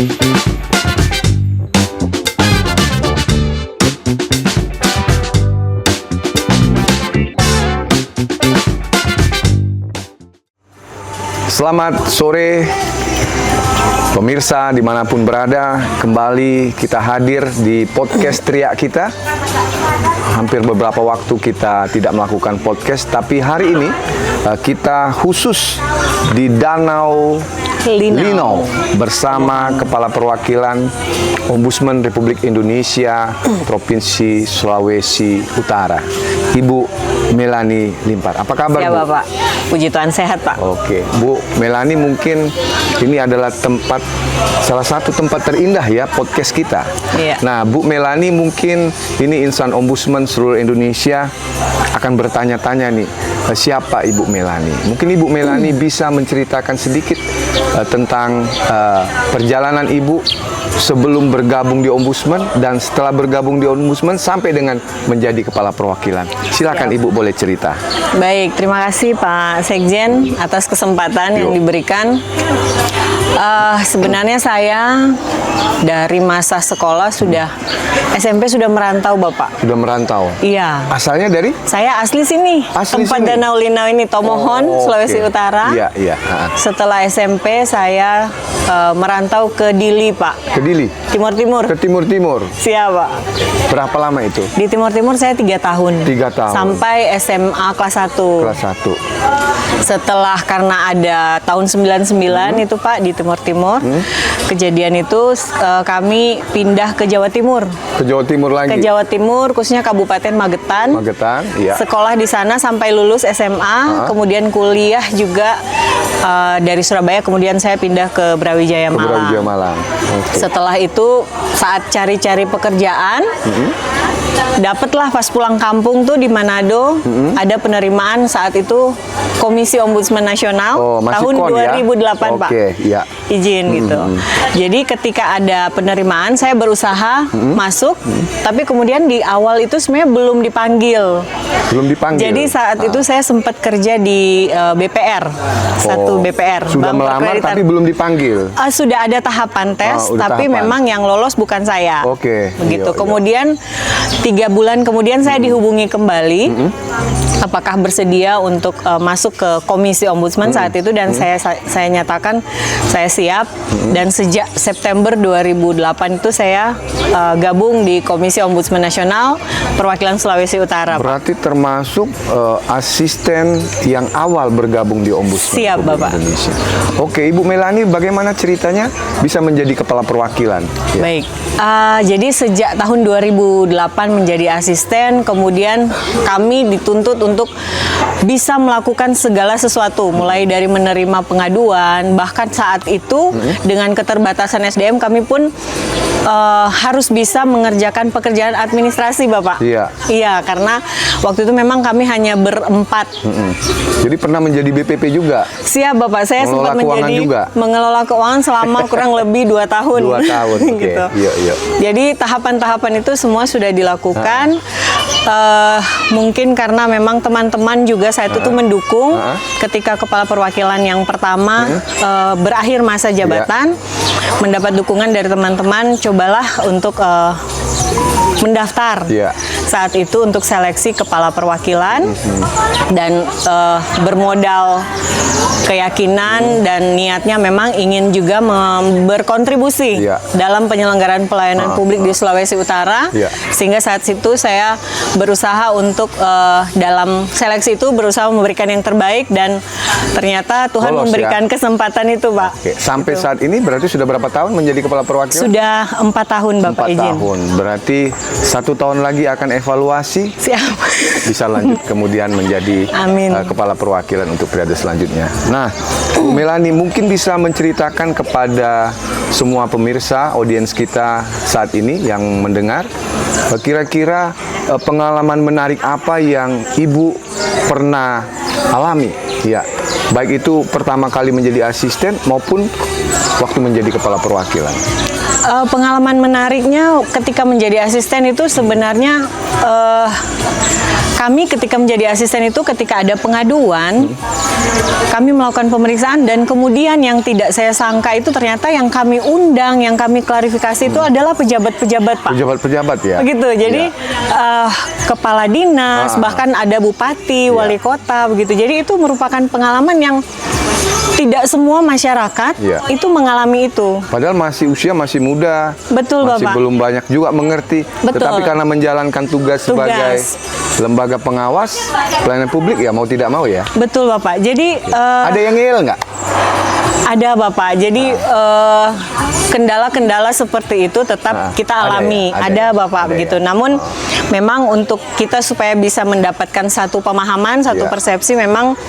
Selamat sore pemirsa dimanapun berada, kembali kita hadir di podcast teriak kita. Hampir beberapa waktu kita tidak melakukan podcast, tapi hari ini kita khusus di Danau Linau bersama Kepala Perwakilan Ombudsman Republik Indonesia Provinsi Sulawesi Utara, Ibu Melanie Limpar. Apa kabar, ya, Bu? Bapak. Puji Tuhan, sehat, Pak. Oke, Bu Melanie, mungkin ini adalah salah satu tempat terindah ya podcast kita. Iya. Nah, Bu Melanie, mungkin ini insan ombudsman seluruh Indonesia akan bertanya-tanya nih, siapa Ibu Melanie? Mungkin Ibu Melanie bisa menceritakan sedikit tentang perjalanan Ibu sebelum bergabung di Ombudsman dan setelah bergabung di Ombudsman sampai dengan menjadi Kepala Perwakilan. Silakan Ibu boleh cerita. Baik, terima kasih Pak Sekjen atas kesempatan yang diberikan. Sebenarnya saya dari masa sekolah SMP sudah merantau, Bapak. Sudah merantau? Iya. Asalnya dari? Saya asli sini, tempat Danau Linau ini, Tomohon, Sulawesi Utara. Iya, iya. Setelah SMP saya merantau ke Dili, Pak. Ke Dili? Timur-Timur. Ke Timur-Timur? Siapa? Berapa lama itu? Di Timur-Timur saya 3 tahun. 3 tahun. Sampai SMA kelas 1. Kelas 1. Setelah karena ada tahun 99 itu Pak di Timur-Timur, kejadian itu kami pindah ke Jawa Timur. Ke Jawa Timur lagi? Ke Jawa Timur, khususnya Kabupaten Magetan. Magetan, iya. Sekolah di sana sampai lulus SMA, kemudian kuliah juga dari Surabaya, kemudian saya pindah ke Brawijaya Malang. Brawijaya Malang. Okay. Setelah itu saat cari-cari pekerjaan, dapatlah pas pulang kampung tuh di Manado, ada penerimaan saat itu Komisi Ombudsman Nasional tahun 2008 Pak. Oke, iya. Izin gitu. Jadi ketika ada penerimaan saya berusaha masuk, tapi kemudian di awal itu sebenarnya belum dipanggil. Belum dipanggil. Jadi saat itu saya sempat kerja di BPR, satu BPR. Sudah melamar tapi belum dipanggil. Sudah ada tahapan tes, tapi memang yang lolos bukan saya. Oke. Begitu. Kemudian 3 bulan kemudian saya dihubungi kembali, apakah bersedia untuk masuk ke Komisi Ombudsman saat itu, dan saya nyatakan saya siap, dan sejak September 2008 itu saya gabung di Komisi Ombudsman Nasional Perwakilan Sulawesi Utara. Berarti termasuk asisten yang awal bergabung di Ombudsman. Siap, Bapak. Indonesia. Oke, Ibu Melanie, bagaimana ceritanya bisa menjadi Kepala Perwakilan? Ya. Baik, jadi sejak tahun 2008 menjadi asisten, kemudian kami dituntut untuk bisa melakukan segala sesuatu, mulai dari menerima pengaduan, bahkan saat itu dengan keterbatasan SDM kami pun harus bisa mengerjakan pekerjaan administrasi, Bapak. Iya. Iya, karena waktu itu memang kami hanya berempat. Jadi pernah menjadi BPP juga? Siap, Bapak. Saya sempat menjadi mengelola keuangan selama kurang lebih 2 tahun. 2 tahun, oke. Gitu. Iya. Jadi tahapan-tahapan itu semua sudah dilakukan. Mungkin karena memang teman-teman juga saat itu mendukung ketika Kepala Perwakilan yang pertama berakhir masa jabatan, mendapat dukungan dari teman-teman, cobalah untuk mendaftar saat itu untuk seleksi Kepala Perwakilan, dan bermodal keyakinan dan niatnya memang ingin juga berkontribusi dalam penyelenggaraan pelayanan publik di Sulawesi Utara, sehingga saat itu saya berusaha untuk dalam seleksi itu berusaha memberikan yang terbaik, dan ternyata Tuhan memberikan kesempatan itu, Pak. Oke. Sampai saat ini berarti sudah berapa tahun menjadi Kepala Perwakilan? Sudah 4 tahun, Bapak. 4 izin. tahun, berarti 1 tahun lagi akan evaluasi. Siap. Bisa lanjut kemudian menjadi Kepala Perwakilan untuk periode selanjutnya. Nah, Melanie mungkin bisa menceritakan kepada semua pemirsa, audiens kita saat ini yang mendengar, kira-kira pengalaman menarik apa yang Ibu pernah alami, ya, baik itu pertama kali menjadi asisten maupun waktu menjadi Kepala Perwakilan. Pengalaman menariknya ketika menjadi asisten itu sebenarnya kami ketika menjadi asisten itu ketika ada pengaduan, kami melakukan pemeriksaan dan kemudian yang tidak saya sangka itu ternyata yang kami undang, yang kami klarifikasi itu adalah pejabat-pejabat, Pak. Pejabat-pejabat ya. Begitu. Jadi kepala dinas, bahkan ada bupati, wali kota begitu. Jadi itu merupakan pengalaman yang tidak semua masyarakat itu mengalami itu. Padahal usia masih muda. Betul, masih Bapak. belum banyak juga mengerti. Betul. Tetapi karena menjalankan tugas sebagai lembaga pengawas pelayanan publik ya mau tidak mau ya. Betul, Bapak. Jadi ada yang ngeyel nggak? ada, Bapak. Jadi kendala-kendala seperti itu tetap kita alami. Ada, Bapak, begitu. Namun memang untuk kita supaya bisa mendapatkan satu pemahaman, satu persepsi memang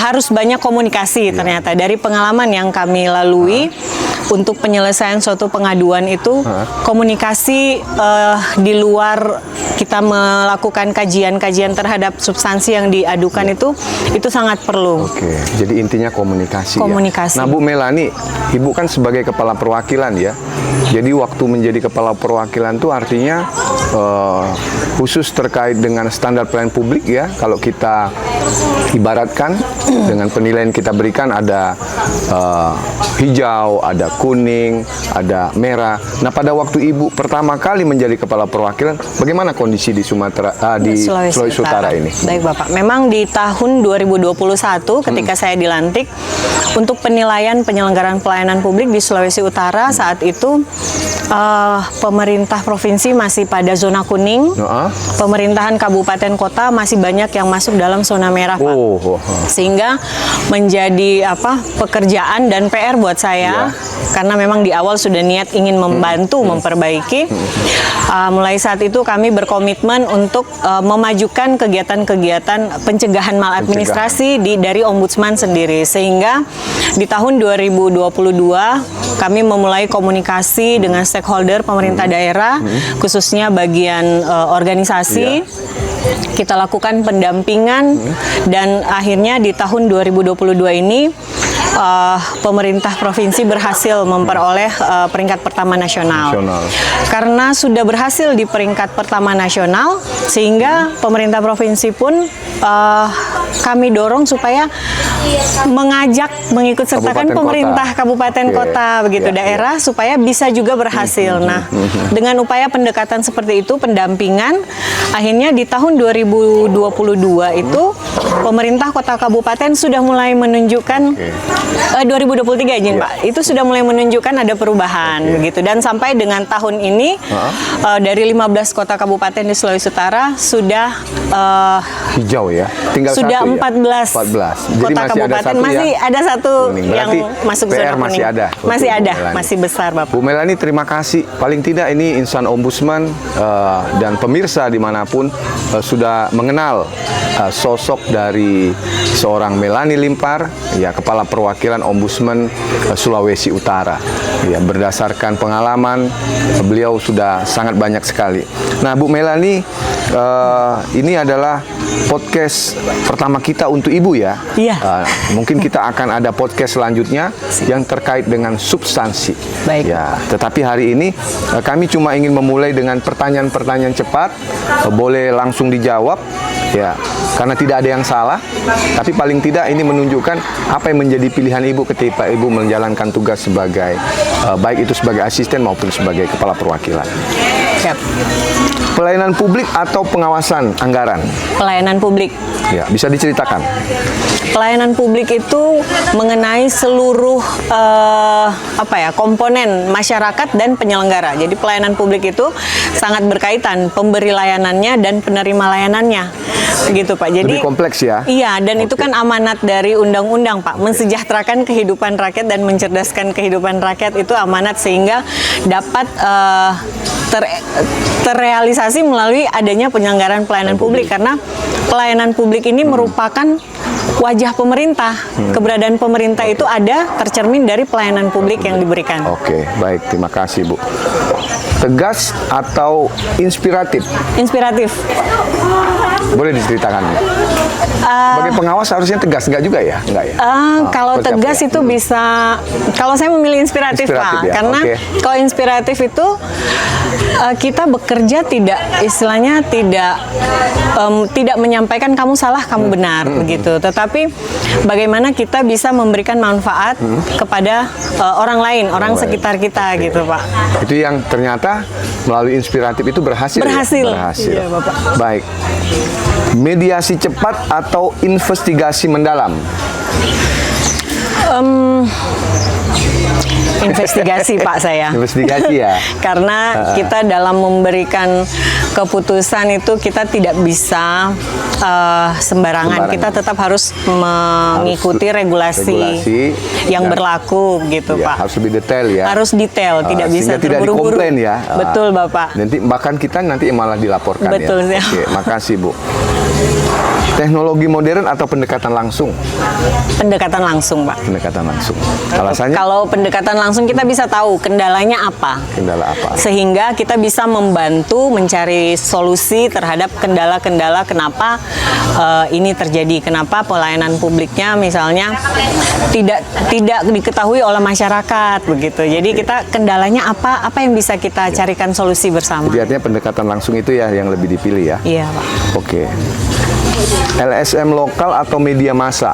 harus banyak komunikasi ternyata. Dari pengalaman yang kami lalui untuk penyelesaian suatu pengaduan itu komunikasi di luar kita melakukan kajian-kajian terhadap substansi yang diadukan itu sangat perlu. Oke, jadi intinya komunikasi. Komunikasi. Ya. Nah, Bu Melani, Ibu kan sebagai kepala perwakilan ya. Jadi waktu menjadi kepala perwakilan itu artinya khusus terkait dengan standar pelayanan publik ya. Kalau kita ibaratkan dengan penilaian kita berikan ada hijau, ada kuning, ada merah. Nah, pada waktu Ibu pertama kali menjadi kepala perwakilan, bagaimana kondisi di Sumatera di Sulawesi Utara ini? Baik, Bapak. Memang di tahun 2021 ketika saya dilantik untuk penilaian penyelenggaraan pelayanan publik di Sulawesi Utara saat itu pemerintah provinsi masih pada zona kuning. Pemerintahan kabupaten kota masih banyak yang masuk dalam zona merah, Pak. Sehingga menjadi pekerjaan dan PR buat saya karena memang di awal sudah niat ingin membantu memperbaiki. Mulai saat itu kami berkomitmen untuk memajukan kegiatan-kegiatan pencegahan maladministrasi dari Ombudsman sendiri, sehingga di tahun 2022 kami memulai komunikasi dengan stakeholder pemerintah daerah, khususnya bagian organisasi. Kita lakukan pendampingan dan akhirnya di tahun 2022 ini pemerintah provinsi berhasil memperoleh peringkat pertama nasional. Karena sudah berhasil di peringkat pertama nasional, sehingga pemerintah provinsi pun kami dorong supaya mengajak mengikut sertakan pemerintah kabupaten kota begitu daerah supaya bisa juga berhasil. Nah, dengan upaya pendekatan seperti itu, pendampingan, akhirnya di tahun 2022 itu pemerintah kota kabupaten sudah mulai menunjukkan 2023 izin Pak, itu sudah mulai menunjukkan ada perubahan begitu, dan sampai dengan tahun ini dari 15 kota kabupaten di Sulawesi Utara sudah hijau ya, tinggal sudah 14 Jadi kota kabupaten masih ada satu yang masuk zona kuning. Masih ada, masih besar, Bapak. Bu Melani, terima kasih. Paling tidak ini insan Ombudsman dan pemirsa dimanapun sudah mengenal sosok dari seorang Melani Limpar, ya, kepala perwakilan Ombudsman Sulawesi Utara. Ya, berdasarkan pengalaman beliau sudah sangat banyak sekali. Nah, Bu Melani, ini adalah podcast pertama kita untuk Ibu ya. Iya. Mungkin kita akan ada podcast selanjutnya yang terkait dengan substansi. Baik. Ya, tetapi hari ini kami cuma ingin memulai dengan pertanyaan-pertanyaan cepat, boleh langsung dijawab, ya, karena tidak ada yang salah. Tapi paling tidak ini menunjukkan apa yang menjadi pilihan Ibu ketika Ibu menjalankan tugas sebagai baik itu sebagai asisten maupun sebagai kepala perwakilan. Siap. Pelayanan publik atau pengawasan anggaran? Pelayanan publik. Ya, bisa diceritakan. Pelayanan publik itu mengenai seluruh komponen masyarakat dan penyelenggara. Jadi pelayanan publik itu sangat berkaitan pemberi layanannya dan penerima layanannya. Begitu, Pak. Jadi lebih kompleks ya. Iya, dan itu kan amanat dari undang-undang, Pak. Mensejahterakan kehidupan rakyat dan mencerdaskan kehidupan rakyat itu amanat, sehingga dapat terrealisasi melalui adanya penyelenggaraan pelayanan publik, karena pelayanan publik ini merupakan wajah pemerintah. Keberadaan pemerintah itu ada tercermin dari pelayanan publik yang diberikan. Oke, baik, terima kasih, Bu. tegas atau inspiratif? Inspiratif. Boleh diceritakan? Sebagai pengawas harusnya tegas, enggak juga ya? Enggak ya? Kalau seperti tegas apa ya? itu bisa, kalau saya memilih inspiratif, Inspiratif Pak, ya, karena oke. kalau inspiratif itu kita bekerja tidak, istilahnya tidak menyampaikan kamu salah, kamu benar, begitu. Tetapi bagaimana kita bisa memberikan manfaat kepada orang lain, orang sekitar kita, gitu, Pak. Itu yang ternyata melalui inspiratif itu berhasil. Berhasil. Ya? Berhasil. Iya, Bapak. Baik. Mediasi cepat atau investigasi mendalam? Investigasi, Pak, saya. Investigasi ya. Karena kita dalam memberikan keputusan itu kita tidak bisa sembarangan. Kita tetap harus mengikuti regulasi yang berlaku, gitu, Ya, Pak. harus lebih detail ya. Harus detail, tidak bisa sehingga tidak terburu-buru. dikomplain ya. Betul, Bapak. Nanti bahkan kita nanti malah dilaporkan Betul, ya. ya. Oke, makasih Bu. Teknologi modern atau pendekatan langsung? Pendekatan langsung, Pak. Pendekatan langsung. Alasannya? Kalau pendekatan langsung kita bisa tahu kendalanya apa. Kendala apa? Sehingga kita bisa membantu mencari solusi terhadap kendala-kendala kenapa ini terjadi, kenapa pelayanan publiknya misalnya tidak diketahui oleh masyarakat, begitu. Jadi kita kendalanya apa yang bisa kita carikan solusi bersama. Jadi artinya pendekatan langsung itu ya yang lebih dipilih ya. Iya, Pak. Oke. LSM lokal atau media massa?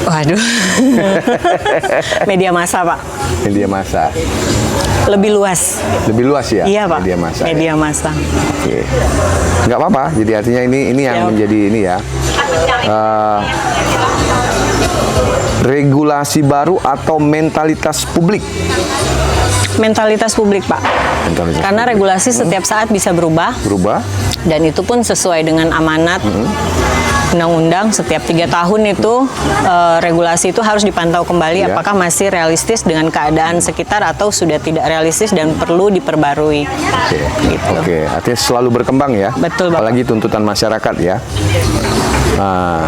Waduh. Media massa, Pak. Media massa. Lebih luas. Lebih luas ya? Iya, Pak. Media massa. Media Ya? massa. Oke. Nggak apa-apa. Jadi artinya ini yang Siap. menjadi ini ya. Regulasi baru atau mentalitas publik? Mentalitas publik, Pak. Mentalitas Karena publik. regulasi setiap saat bisa berubah. Berubah? Dan itu pun sesuai dengan amanat undang-undang. Setiap 3 tahun itu regulasi itu harus dipantau kembali Ya. apakah masih realistis dengan keadaan sekitar atau sudah tidak realistis dan perlu diperbarui. Oke. Gitu. Oke, artinya selalu berkembang ya. Betul, Bapak. Apalagi tuntutan masyarakat ya. Nah,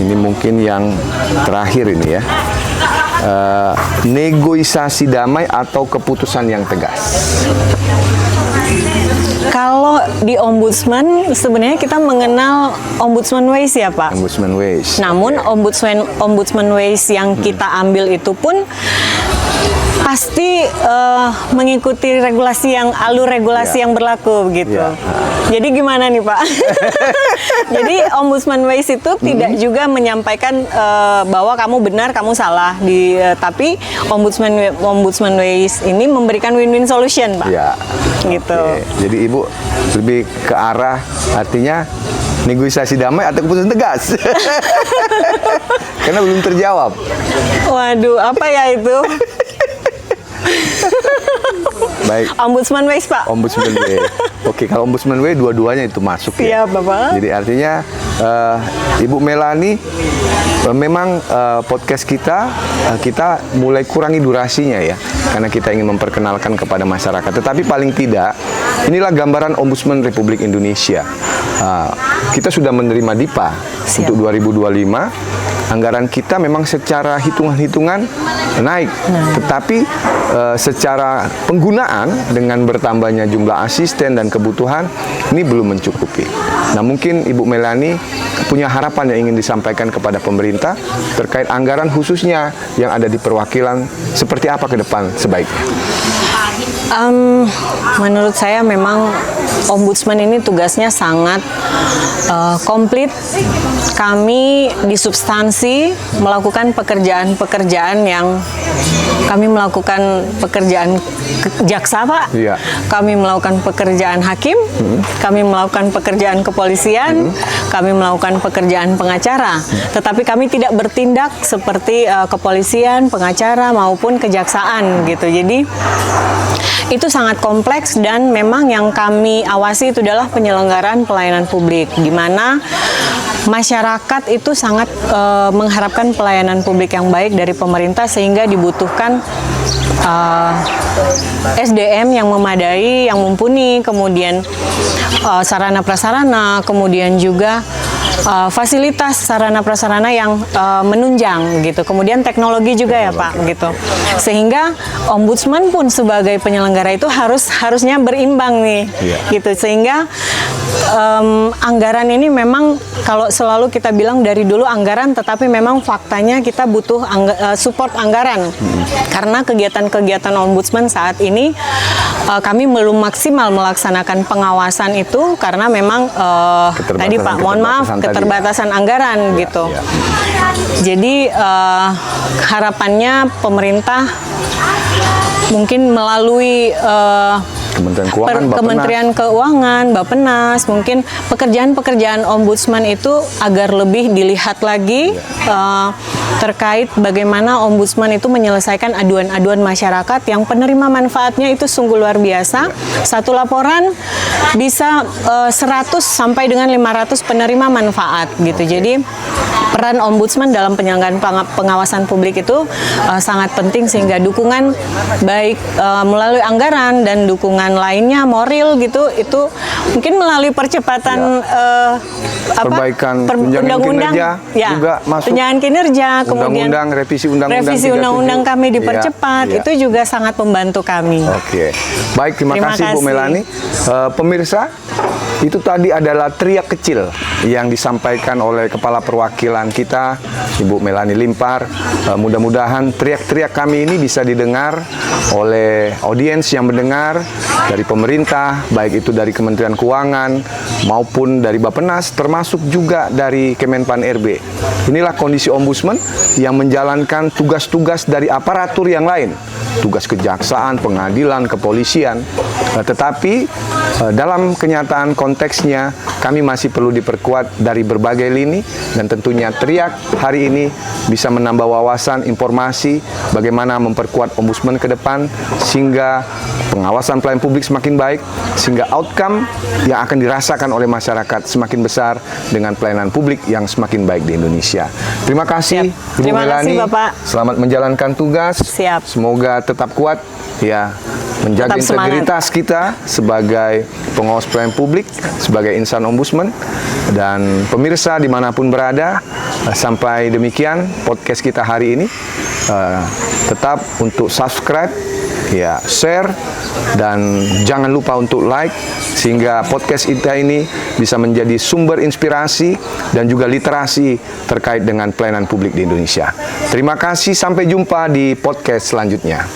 ini mungkin yang terakhir ini ya. Negosiasi damai atau keputusan yang tegas? Kalau di ombudsman sebenarnya kita mengenal ombudsman ways ya, Pak. Ombudsman ways. Namun ombudsman ways yang kita ambil itu pun pasti mengikuti alur regulasi Ya. yang berlaku begitu. Ya. Jadi gimana nih, Pak? Jadi ombudsman ways itu tidak juga menyampaikan bahwa kamu benar, kamu salah. Tapi ombudsman ways ini memberikan win-win solution, Pak. Ya. Gitu. Oke. Jadi Ibu lebih ke arah artinya negosiasi damai atau keputusan tegas? Karena belum terjawab. Waduh, apa ya itu? Baik. Ombudsman ways, Pak. Ombudsman way. Oke, kalau Ombudsman way dua-duanya itu masuk ya. Iya, Bapak. Jadi artinya Ibu Melani memang podcast kita mulai kurangi durasinya ya, karena kita ingin memperkenalkan kepada masyarakat. Tetapi paling tidak inilah gambaran Ombudsman Republik Indonesia. Kita sudah menerima DIPA Siap. untuk 2025. Anggaran kita memang secara hitungan-hitungan naik, tetapi secara penggunaan dengan bertambahnya jumlah asisten dan kebutuhan ini belum mencukupi. Nah, mungkin Ibu Melani punya harapan yang ingin disampaikan kepada pemerintah terkait anggaran khususnya yang ada di perwakilan, seperti apa ke depan sebaiknya? Menurut saya memang ombudsman ini tugasnya sangat komplit. Kami di substansi melakukan pekerjaan-pekerjaan yang kami melakukan pekerjaan jaksa, Pak. Iya. Kami melakukan pekerjaan hakim, kami melakukan pekerjaan kepolisian, kami melakukan pekerjaan pengacara. Tetapi kami tidak bertindak seperti kepolisian, pengacara maupun kejaksaan gitu. Jadi itu sangat kompleks dan memang yang kami awasi itu adalah penyelenggaraan pelayanan publik, di mana masyarakat itu sangat mengharapkan pelayanan publik yang baik dari pemerintah, sehingga dibutuhkan SDM yang memadai, yang mumpuni, kemudian sarana prasarana, kemudian juga fasilitas sarana prasarana yang menunjang gitu. Kemudian teknologi juga ya Pak gitu. Sehingga ombudsman pun sebagai penyelenggara itu harusnya berimbang nih gitu. Sehingga anggaran ini memang kalau selalu kita bilang dari dulu anggaran, tetapi memang faktanya kita butuh support anggaran. Karena kegiatan-kegiatan ombudsman saat ini kami belum maksimal melaksanakan pengawasan itu karena memang tadi Pak, mohon maaf, keterbatasan anggaran gitu. Jadi harapannya pemerintah mungkin melalui Kementerian Keuangan, Bappenas, mungkin pekerjaan-pekerjaan ombudsman itu agar lebih dilihat lagi terkait bagaimana ombudsman itu menyelesaikan aduan-aduan masyarakat yang penerima manfaatnya itu sungguh luar biasa. Satu laporan bisa 100 sampai dengan 500 penerima manfaat gitu. Jadi peran ombudsman dalam penyelenggaraan pengawasan publik itu sangat penting, sehingga dukungan baik melalui anggaran dan dukungan lainnya moral gitu, itu mungkin melalui percepatan perbaikan undang-undang juga masuk, tunjangan kinerja, kemudian revisi undang-undang kami dipercepat, itu juga sangat membantu kami. Oke, baik, terima kasih Bu Melani. Pemirsa, itu tadi adalah teriak kecil yang disampaikan oleh Kepala Perwakilan kita, Ibu Melani Limpar. Mudah-mudahan teriak-teriak kami ini bisa didengar oleh audiens yang mendengar, dari pemerintah, baik itu dari Kementerian Keuangan maupun dari Bappenas, termasuk juga dari Kemenpan RB. Inilah kondisi ombudsman yang menjalankan tugas-tugas dari aparatur yang lain, tugas kejaksaan, pengadilan, kepolisian. Tetapi dalam kenyataan konteksnya kami masih perlu diperkuat dari berbagai lini, dan tentunya teriak hari ini bisa menambah wawasan informasi bagaimana memperkuat ombudsman ke depan sehingga pengawasan pelayanan publik semakin baik, sehingga outcome yang akan dirasakan oleh masyarakat semakin besar dengan pelayanan publik yang semakin baik di Indonesia. Terima kasih Ibu Melani. Bapak. Selamat menjalankan tugas. Siap. Semoga tetap kuat ya, menjaga integritas kita sebagai pengawas pelayanan publik, sebagai insan ombudsman. Dan pemirsa dimanapun berada, sampai demikian podcast kita hari ini. Tetap untuk subscribe, ya, share, dan jangan lupa untuk like, sehingga podcast kita ini bisa menjadi sumber inspirasi dan juga literasi terkait dengan pelayanan publik di Indonesia. Terima kasih, sampai jumpa di podcast selanjutnya.